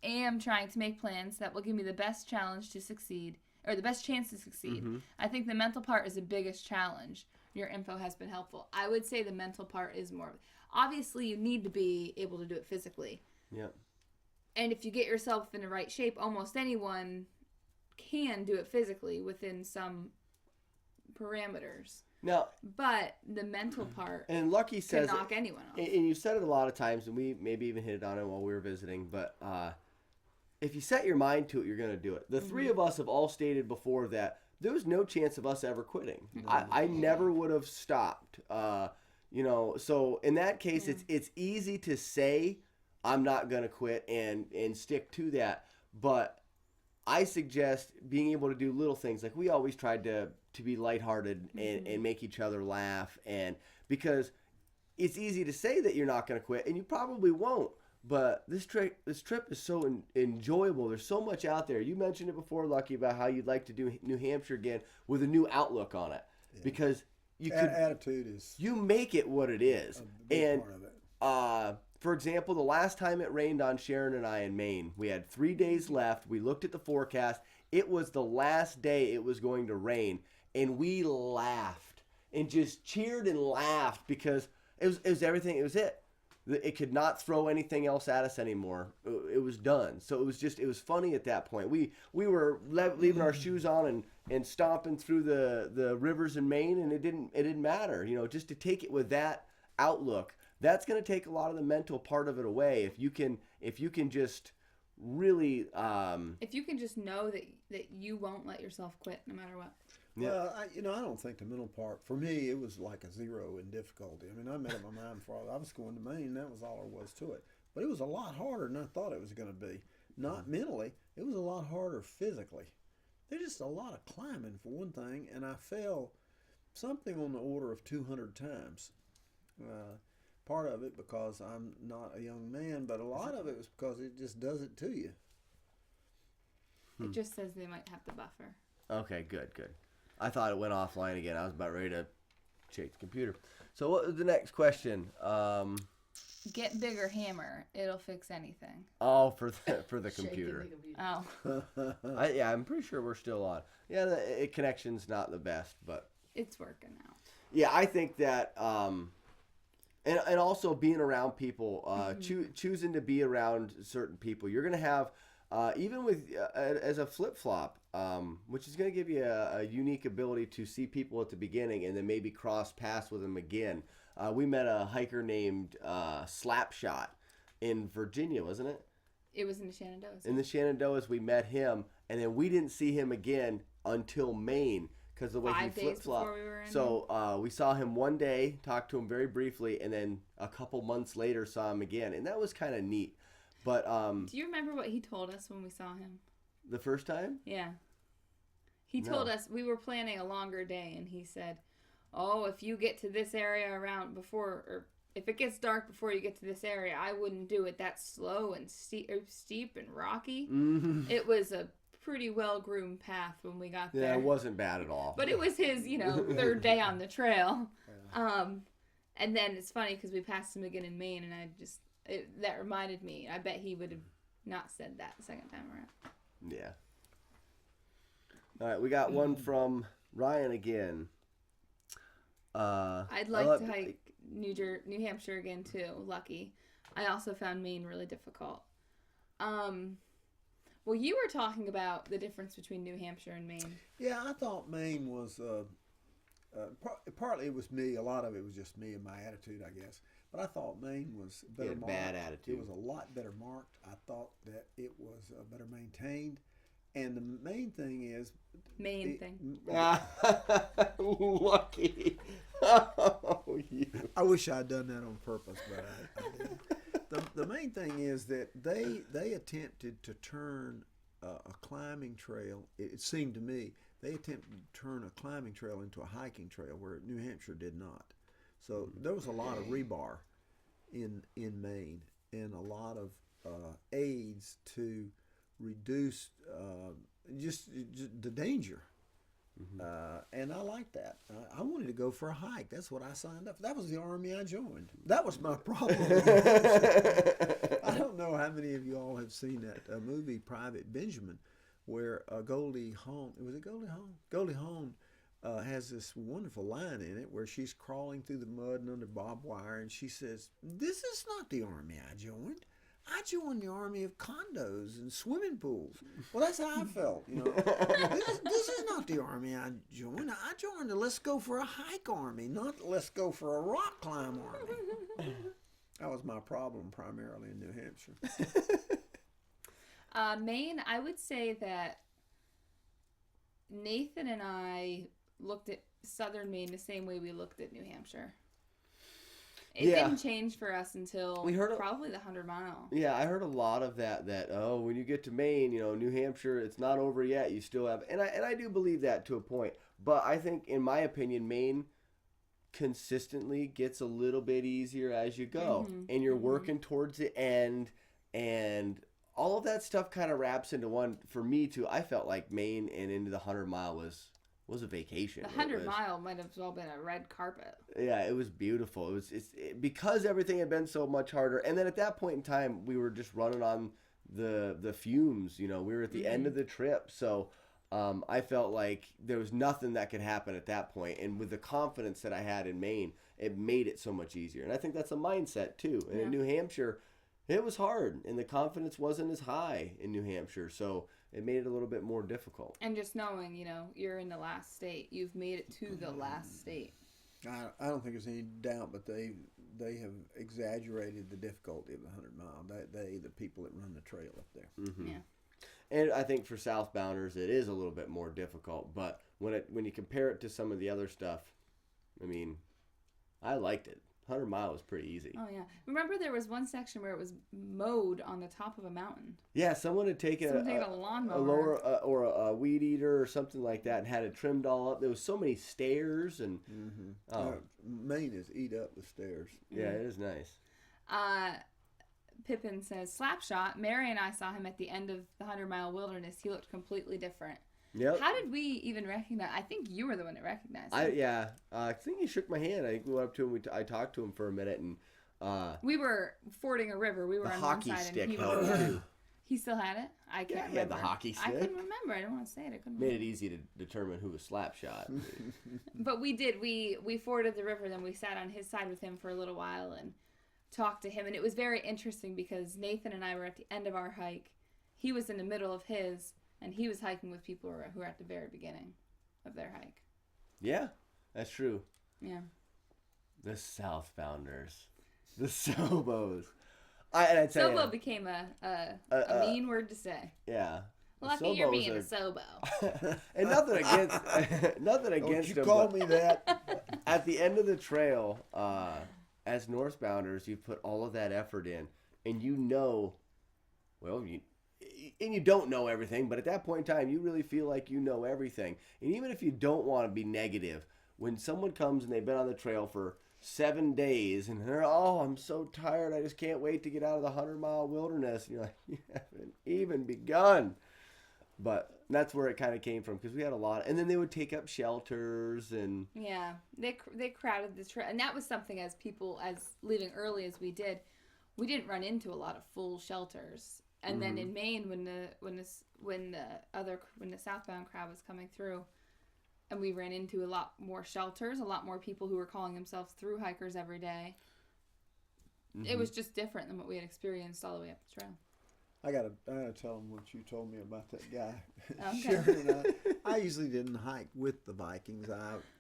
am trying to make plans that will give me the best challenge to succeed, or the best chance to succeed. Mm-hmm. I think the mental part is the biggest challenge. Your info has been helpful. I would say the mental part is more. Obviously, you need to be able to do it physically. Yeah. And if you get yourself in the right shape, almost anyone can do it physically within some parameters. Now, But the mental part and Lucky can says, knock anyone off. and you said it a lot of times, and we maybe even hit it on it while we were visiting, but if you set your mind to it, you're going to do it. The three of us have all stated before that there was no chance of us ever quitting. I never would have stopped. You know, so in that case, it's easy to say I'm not going to quit and stick to that. But I suggest being able to do little things. Like we always tried to be lighthearted and make each other laugh. And because it's easy to say that you're not going to quit, and you probably won't. But this trip is so enjoyable. There's so much out there. You mentioned it before, Lucky, about how you'd like to do New Hampshire again with a new outlook on it. Yeah. Because you could attitude is you make it what it is. a big And part of it. for example, the last time it rained on Sharon and I in Maine, we had 3 days left. We looked at the forecast. It was the last day it was going to rain, and we laughed and just cheered and laughed because it was everything. It was it. It could not throw anything else at us anymore. It was done. So it was funny at that point. We were leaving our shoes on and stomping through the rivers in Maine, and it didn't matter. You know, just to take it with that outlook, that's going to take a lot of the mental part of it away. If you can just really if you can just know that you won't let yourself quit no matter what. Yeah. Well, I don't think the mental part, for me, it was like a 0 in difficulty. I mean, I made up my mind before I was going to Maine. That was all there was to it. But it was a lot harder than I thought it was going to be. Not mentally. It was a lot harder physically. There's just a lot of climbing, for one thing, and I fell something on the order of 200 times. Part of it because I'm not a young man, but a lot of it was because it just does it to you. It just says they might have the buffer. Okay, good. I thought it went offline again. I was about ready to shake the computer. So what was the next question? get bigger hammer. It'll fix anything. Oh, for the Shaking computer. Oh, Yeah, I'm pretty sure we're still on. Yeah, the connection's not the best, but it's working now. yeah, I think that, and also being around people, choosing to be around certain people. You're gonna have, even with as a flip flop, which is gonna give you a unique ability to see people at the beginning and then maybe cross paths with them again. We met a hiker named Slapshot in Virginia, wasn't it? It was in the Shenandoahs. In the Shenandoahs, we met him, and then we didn't see him again until Maine because the way 5 he days flip flopped. before we were in. So we saw him one day, talked to him very briefly, and then a couple months later saw him again, and that was kind of neat. But do you remember what he told us when we saw him? the first time, Yeah. He No. told us we were planning a longer day, and he said, "Oh, if you get to this area around before, or if it gets dark before you get to this area, I wouldn't do it. That's slow and steep and rocky." It was a pretty well-groomed path when we got yeah, there. it wasn't bad at all. But it was his, third day on the trail. And then it's funny because we passed him again in Maine, and that reminded me. I bet he would have not said that the second time around. Yeah. All right, we got one from Ryan again. I'd like to hike New Hampshire again too. Lucky. I also found Maine really difficult. Well, you were talking about the difference between New Hampshire and Maine. Yeah, I thought Maine was partly it was me. A lot of it was just me and my attitude, I guess. But I thought Maine was better had a marked. bad attitude. It was a lot better marked. I thought that it was better maintained. And the main thing is Lucky. Oh, you. I wish I'd done that on purpose, but I didn't. The main thing is that they attempted to turn a climbing trail. It seemed to me they attempted to turn a climbing trail into a hiking trail, where New Hampshire did not. So there was a lot of rebar in Maine, and a lot of aids to reduce just the danger. And I like that. I wanted to go for a hike. That's what I signed up for. That was the army I joined. That was my problem. I don't know how many of you all have seen that movie Private Benjamin, where Goldie Hawn, was it Goldie Hawn? Goldie Hawn has this wonderful line in it where she's crawling through the mud and under barbed wire, and she says, "This is not the army I joined. I joined the army of condos and swimming pools." Well, that's how I felt, This is not the army I joined. I joined the let's go for a hike army, not let's go for a rock climb army. That was my problem primarily in New Hampshire. Maine, I would say that Nathan and I looked at southern Maine the same way we looked at New Hampshire. It didn't change for us until probably the 100-mile. Yeah, I heard a lot of that when you get to Maine, New Hampshire, it's not over yet. You still have, and I do believe that to a point. But I think, in my opinion, Maine consistently gets a little bit easier as you go, and you're working towards the end, and all of that stuff kind of wraps into one. For me too, I felt like Maine and into the 100-mile was a vacation. The 100-mile might have as well been a red carpet. Yeah, it was beautiful. Because everything had been so much harder, and then at that point in time, we were just running on the fumes. We were at the end of the trip, so I felt like there was nothing that could happen at that point. And with the confidence that I had in Maine, it made it so much easier. And I think that's a mindset too. And in New Hampshire, it was hard, and the confidence wasn't as high in New Hampshire, so it made it a little bit more difficult. And just knowing, you're in the last state. You've made it to the last state. I don't think there's any doubt, but they have exaggerated the difficulty of the 100-mile. They the people that run the trail up there. Yeah. And I think for southbounders, it is a little bit more difficult. But when you compare it to some of the other stuff, I mean, I liked it. 100-mile was pretty easy. Oh, yeah. Remember there was one section where it was mowed on the top of a mountain? Yeah, someone had taken a lawnmower. A lower, or a weed eater or something like that and had it trimmed all up. There was so many stairs. And Maine is eat up with stairs. Yeah, it is nice. Pippin says, Slapshot, Mary and I saw him at the end of the 100-mile wilderness. He looked completely different. Yep. How did we even recognize? I think you were the one that recognized him. I think he shook my hand. I think we went up to him. I talked to him for a minute, and We were fording a river. We were The on hockey one side stick and he helped was too. He still had it? I can't he had remember. the hockey I stick. couldn't remember. I didn't want to say it. I couldn't Made remember. it easy to determine who was Slapshot. But we did. We forded the river, then we sat on his side with him for a little while and talked to him. And it was very interesting because Nathan and I were at the end of our hike. He was in the middle of his, and he was hiking with people who were at the very beginning of their hike. Yeah, that's true. Yeah. The Southbounders. The Sobos. I'd tell Sobo you, became a mean word to say. yeah. The Lucky you're Sobos being a are- Sobo. And nothing against nothing against you them, call but me that. at the end of the trail, as northbounders, you put all of that effort in, and you know, well, you don't know everything, but at that point in time, you really feel like you know everything. And even if you don't want to be negative, when someone comes and they've been on the trail for 7 days and they're, oh, I'm so tired, I just can't wait to get out of the 100-mile wilderness. And you're like, you haven't even begun. But that's where it kind of came from, because we had a lot. And then they would take up shelters and... Yeah, they crowded the trail, and that was something as leaving early as we didn't run into a lot of full shelters. And then in Maine, when the southbound crowd was coming through, and we ran into a lot more shelters, a lot more people who were calling themselves thru-hikers every day. It was just different than what we had experienced all the way up the trail. I gotta tell them what you told me about that guy. Okay. Sharon and I usually didn't hike with the Vikings.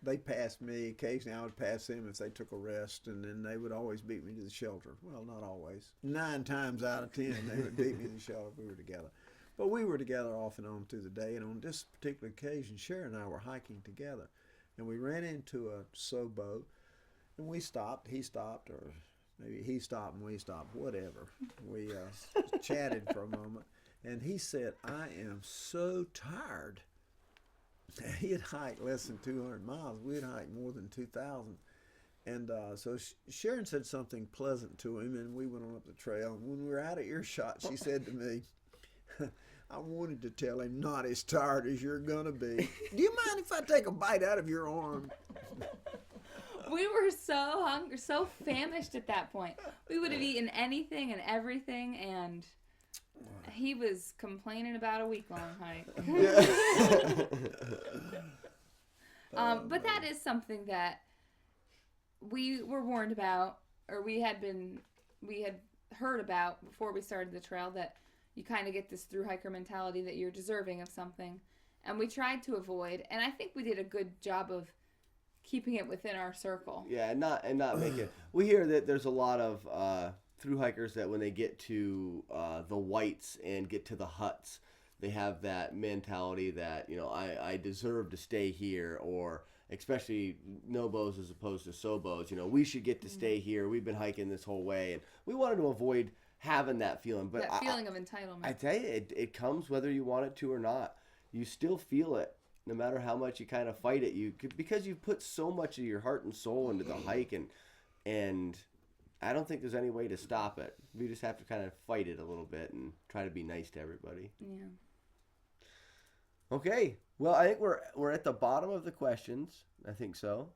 They passed me. Occasionally I would pass them if they took a rest, and then they would always beat me to the shelter. Well, not always. 9 times out of 10, they would beat me to the shelter if we were together. But we were together off and on through the day, and on this particular occasion, Sharon and I were hiking together, and we ran into a Sobo, and we stopped. He stopped, or maybe he stopped and we stopped, whatever. We chatted for a moment, and he said, I am so tired. He had hiked less than 200 miles. We had hiked more than 2,000. And so Sharon said something pleasant to him, and we went on up the trail. And when we were out of earshot, she said to me, I wanted to tell him not as tired as you're going to be. Do you mind if I take a bite out of your arm? We were so hungry, so famished at that point. We would have eaten anything and everything, and he was complaining about a week-long hike. But that is something that we were warned about, or we had heard about before we started the trail, that you kind of get this thru-hiker mentality that you're deserving of something. And we tried to avoid, and I think we did a good job of keeping it within our circle. Yeah, and not make it. We hear that there's a lot of thru-hikers that when they get to the whites and get to the huts, they have that mentality that, you know, I deserve to stay here, or especially nobos as opposed to sobos, you know, we should get to stay here. We've been hiking this whole way, and we wanted to avoid having that feeling. But That feeling of entitlement. I tell you, it comes whether you want it to or not. You still feel it, no matter how much you kind of fight it. Because you put so much of your heart and soul into the hike, and I don't think there's any way to stop it. We just have to kind of fight it a little bit and try to be nice to everybody. Yeah. Okay. Well, I think we're at the bottom of the questions. I think so.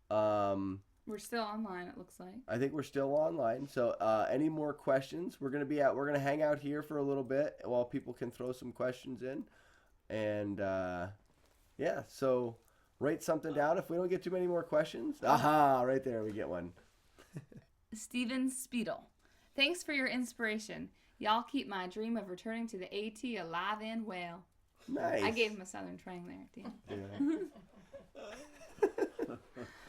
We're still online, it looks like. I think we're still online. So, any more questions? We're gonna hang out here for a little bit while people can throw some questions in, and yeah. So, write something down if we don't get too many more questions. Aha! Right there, we get one. Steven Speedle. Thanks for your inspiration. Y'all keep my dream of returning to the AT alive and well. Nice. I gave him a southern twang there at the end. Yeah.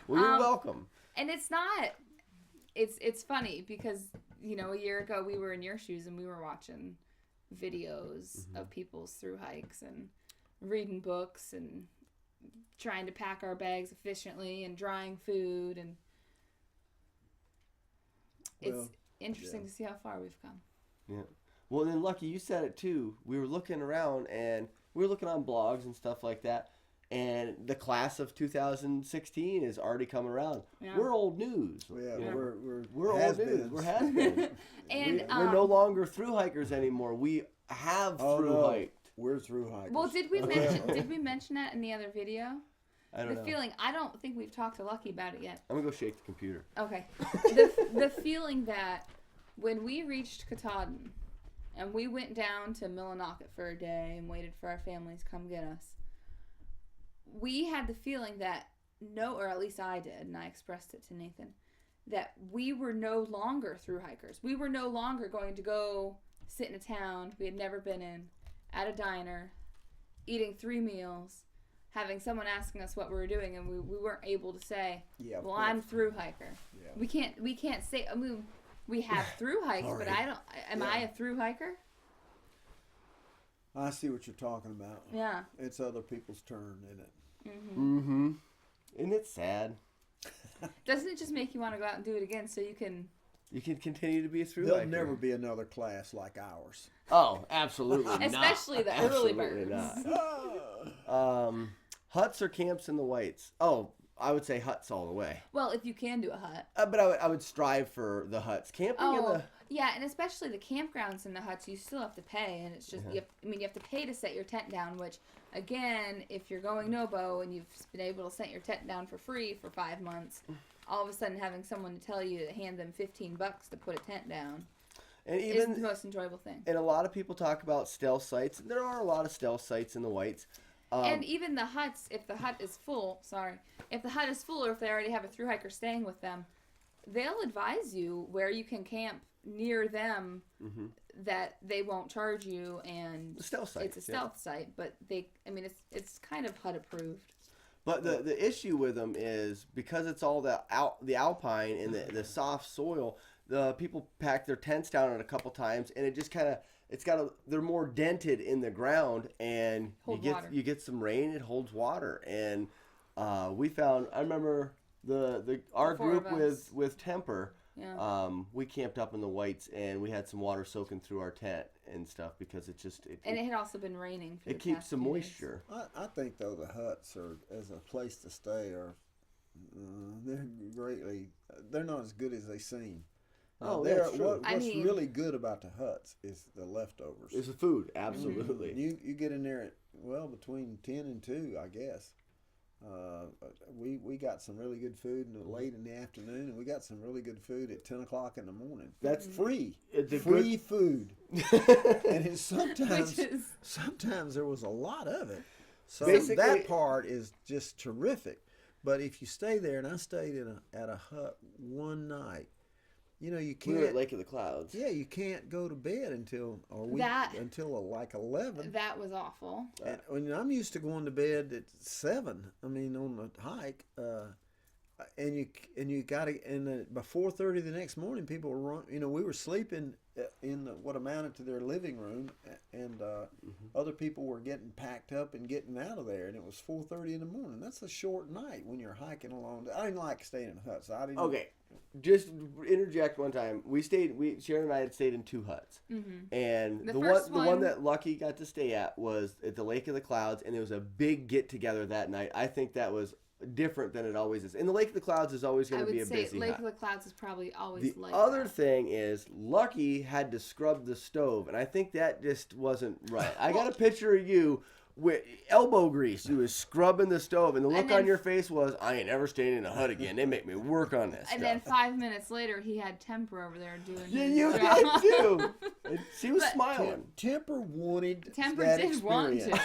Well, you're welcome. And it's not. It's funny because, you know, a year ago we were in your shoes and we were watching videos of people's thru hikes and reading books and trying to pack our bags efficiently and drying food, and it's interesting to see how far we've come. Yeah. Well, then, Lucky, you said it too. We were looking around and we were looking on blogs and stuff like that, and the class of 2016 is already coming around. Yeah. We're old news. Yeah, You know, we're old news. We're has-beens. And we're no longer thru-hikers anymore. We have thru-hiked. We're thru-hikers. well, did we mention that in the other video? I don't know. feeling, I don't think we've talked to Lucky about it yet. I'm going to go shake the computer. Okay. The feeling that when we reached Katahdin and we went down to Millinocket for a day and waited for our families to come get us, we had the feeling that or at least I did, and I expressed it to Nathan, that we were no longer thru-hikers. We were no longer going to go sit in a town we had never been in, at a diner, eating 3 meals, having someone asking us what we were doing, and we weren't able to say, well, I'm thru-hiker. Yeah. We can't say, I mean, we have thru-hikes, but I don't, I a thru-hiker? I see what you're talking about. Yeah. It's other people's turn, isn't it? Mm-hmm. Isn't it sad? Doesn't it just make you want to go out and do it again so you can... You can continue to be a thru-hiker. There'll never be another class like ours. Oh, absolutely not. Especially the early birds. Huts or camps in the whites? Oh, I would say huts all the way. Well, if you can do a hut. But I would strive for the huts. Camping in the... Yeah, and especially the campgrounds and the huts, you still have to pay, and it's just, you have to pay to set your tent down, which, again, if you're going no-bow and you've been able to set your tent down for free for 5 months, all of a sudden having someone to tell you to hand them $15 to put a tent down is the most enjoyable thing. And a lot of people talk about stealth sites. There are a lot of stealth sites in the whites. And even the huts, if the hut is full, or if they already have a thru-hiker staying with them, they'll advise you where you can camp near them that they won't charge you, and the stealth site, it's a stealth site, but it's kind of hut approved. But the issue with them is because it's all the alpine and the soft soil, the people pack their tents down it a couple times, and it just kind of they're more dented in the ground, and you get some rain, it holds water, and we found, I remember our group with Temper. Yeah. We camped up in the whites, and we had some water soaking through our tent and stuff because it had also been raining. It keeps the moisture. I think though the huts as a place to stay they're not as good as they seem. That's true. What's really good about the huts is the leftovers. It's the food, absolutely. You get in there at between 10 and 2, I guess. We got some really good food late in the afternoon, and we got some really good food at 10 o'clock in the morning. That's free. It's free food. And it's sometimes there was a lot of it. So basically, that part is just terrific. But if you stay there, and I stayed at a hut one night, you can't. We were at Lake of the Clouds. Yeah, you can't go to bed until like 11. That was awful. And I'm used to going to bed at 7. I mean, on the hike, and you got to. And by 4:30 the next morning, people were we were sleeping in what amounted to their living room, and other people were getting packed up and getting out of there, and it was 4:30 in the morning. That's a short night when you're hiking along. I didn't like staying in huts. Okay. Just interject one time. Sharon and I had stayed in 2 huts, and the one that Lucky got to stay at was at the Lake of the Clouds, and there was a big get together that night. I think that was different than it always is. And the Lake of the Clouds is always going to be a busy hut. I would say Lake of the Clouds is probably always like that. The other thing is Lucky had to scrub the stove, and I think that just wasn't right. I got a picture of you with elbow grease. You was scrubbing the stove, and the look on your face was, I ain't ever staying in a hut again. They make me work on this and stuff. Then 5 minutes later, he had Temper over there doing his you job. did too. She was smiling. Temper wanted Temper that did experience. Want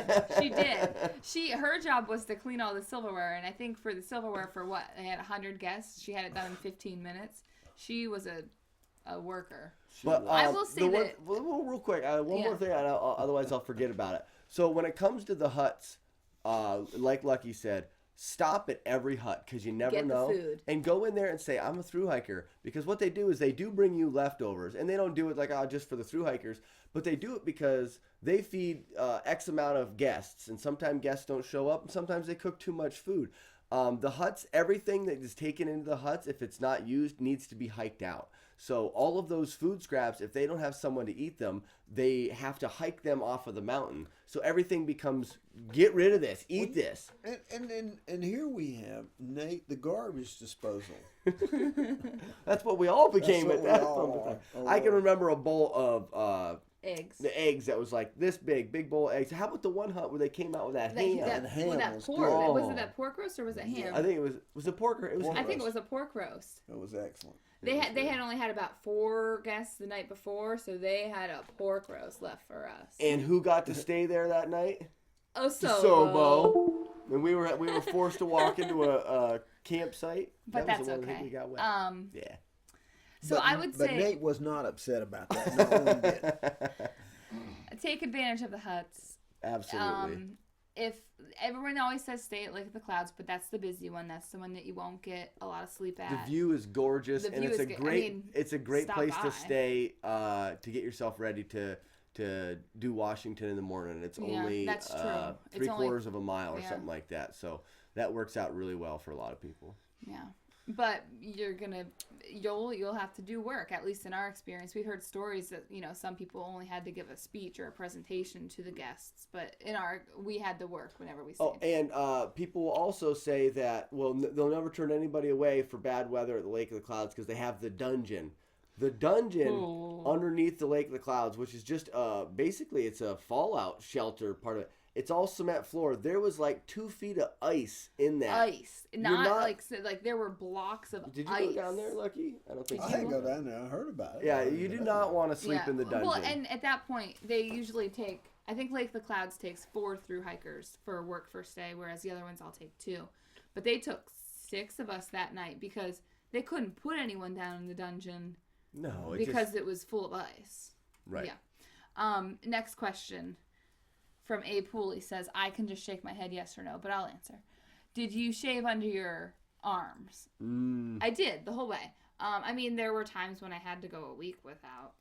to. She did. Her job was to clean all the silverware, and I think for the silverware for they had 100 guests. She had it done in 15 minutes. She was a worker. But I will say real quick, one more thing, otherwise I'll forget about it. So when it comes to the huts, like Lucky said, stop at every hut because you never know. Food. And go in there and say, I'm a thru-hiker. Because what they do is they do bring you leftovers. And they don't do it like, just for the thru-hikers. But they do it because they feed X amount of guests. And sometimes guests don't show up. And sometimes they cook too much food. The huts, everything that is taken into the huts, if it's not used, needs to be hiked out. So all of those food scraps, if they don't have someone to eat them, they have to hike them off of the mountain. So everything becomes, get rid of this, eat this. And here we have Nate, the garbage disposal. That's what we all became at that point. I can remember a bowl of eggs. The eggs that was like this big bowl of eggs. How about the one hut where they came out with that ham? ham was pork. good. Was it that pork roast or was it ham? I think it was a pork. It was. Pork I think it was a pork roast. It was excellent. They had only had about 4 guests the night before, so they had a pork roast left for us. And who got to stay there that night? Sobo. And we were forced to walk into a campsite. But that was that's the one okay. that we got wet. Yeah. So But- I would But say Nate was not upset about that. Not one bit. take advantage of the huts. Absolutely. If everyone always says stay at Lake of the Clouds, but that's the busy one. That's the one that you won't get a lot of sleep at. The view is gorgeous, The and view it's is a good. great I mean, it's a great stop place by. to stay to get yourself ready to do Washington in the morning. It's Yeah, only that's true. It's 3/4 of a mile or yeah. something like that. So that works out really well for a lot of people. Yeah. But you'll have to do work. At least in our experience, we heard stories that some people only had to give a speech or a presentation to the guests, but we had to work whenever we stayed. Oh, and people will also say that they'll never turn anybody away for bad weather at the Lake of the Clouds because they have the dungeon. The dungeon underneath the Lake of the Clouds, which is just basically it's a fallout shelter part of it. It's all cement floor. There was like 2 feet of ice in that. Ice, not like there were blocks of ice. Did you go down there, Lucky? I don't think I so. didn't go down there. I heard about it. Yeah, you do not want to sleep in the dungeon. Well, and at that point, they usually take. I think Lake of the Clouds takes 4 thru-hikers for work first day, whereas the other ones all take 2. But they took 6 of us that night because they couldn't put anyone down in the dungeon. No, Because it was full of ice. Right. Yeah. Next question from A. Pooley says, I can just shake my head yes or no, but I'll answer. Did you shave under your arms? I did, the whole way. I mean, there were times when I had to go a week without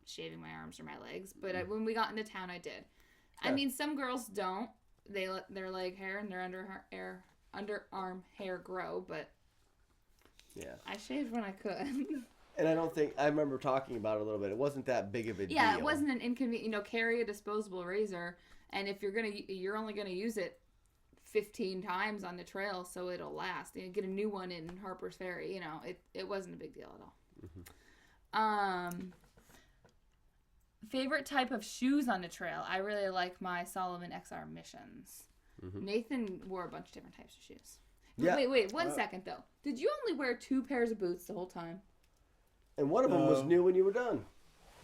shaving my arms or my legs, but when we got into town, I did. I mean, some girls don't. They let their leg hair and their underarm hair grow, but yeah. I shaved when I could. And I remember talking about it a little bit. It wasn't that big of a deal. Yeah, it wasn't an inconvenient. Carry a disposable razor, and if you're only gonna use it 15 times on the trail, so it'll last. Get a new one in Harper's Ferry. It wasn't a big deal at all. Mm-hmm. Favorite type of shoes on the trail. I really like my Solomon XR Missions. Mm-hmm. Nathan wore a bunch of different types of shoes. Yeah. Wait, 1 second though. Did you only wear 2 pairs of boots the whole time? And one of them was new when you were done.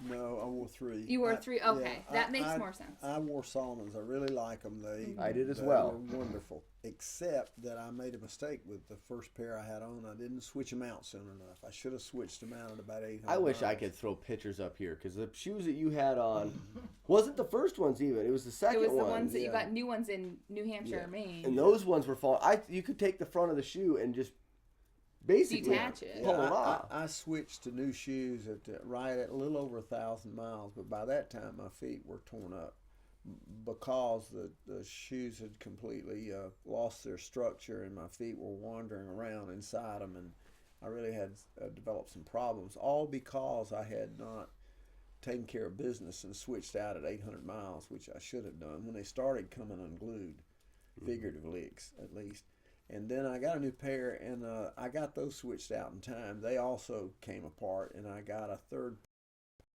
No, I wore 3. You wore 3? Okay, yeah, that makes more sense. I wore Solomons. I really like them. I did as they well. Were wonderful. Except that I made a mistake with the first pair I had on. I didn't switch them out soon enough. I should have switched them out at about 800 I wish I miles. could throw pictures up here because the shoes that you had on wasn't the first ones even. It was the second It was the ones. ones that you got new ones in New Hampshire or Maine. And those ones were falling. You could take the front of the shoe and just basically Detach it. pull it off. I switched to new shoes right at a little over 1,000 miles, but by that time my feet were torn up because the shoes had completely lost their structure and my feet were wandering around inside them, and I really had developed some problems, all because I had not taken care of business and switched out at 800 miles, which I should have done when they started coming unglued, figuratively at least. And then I got a new pair, and I got those switched out in time. They also came apart, and I got a third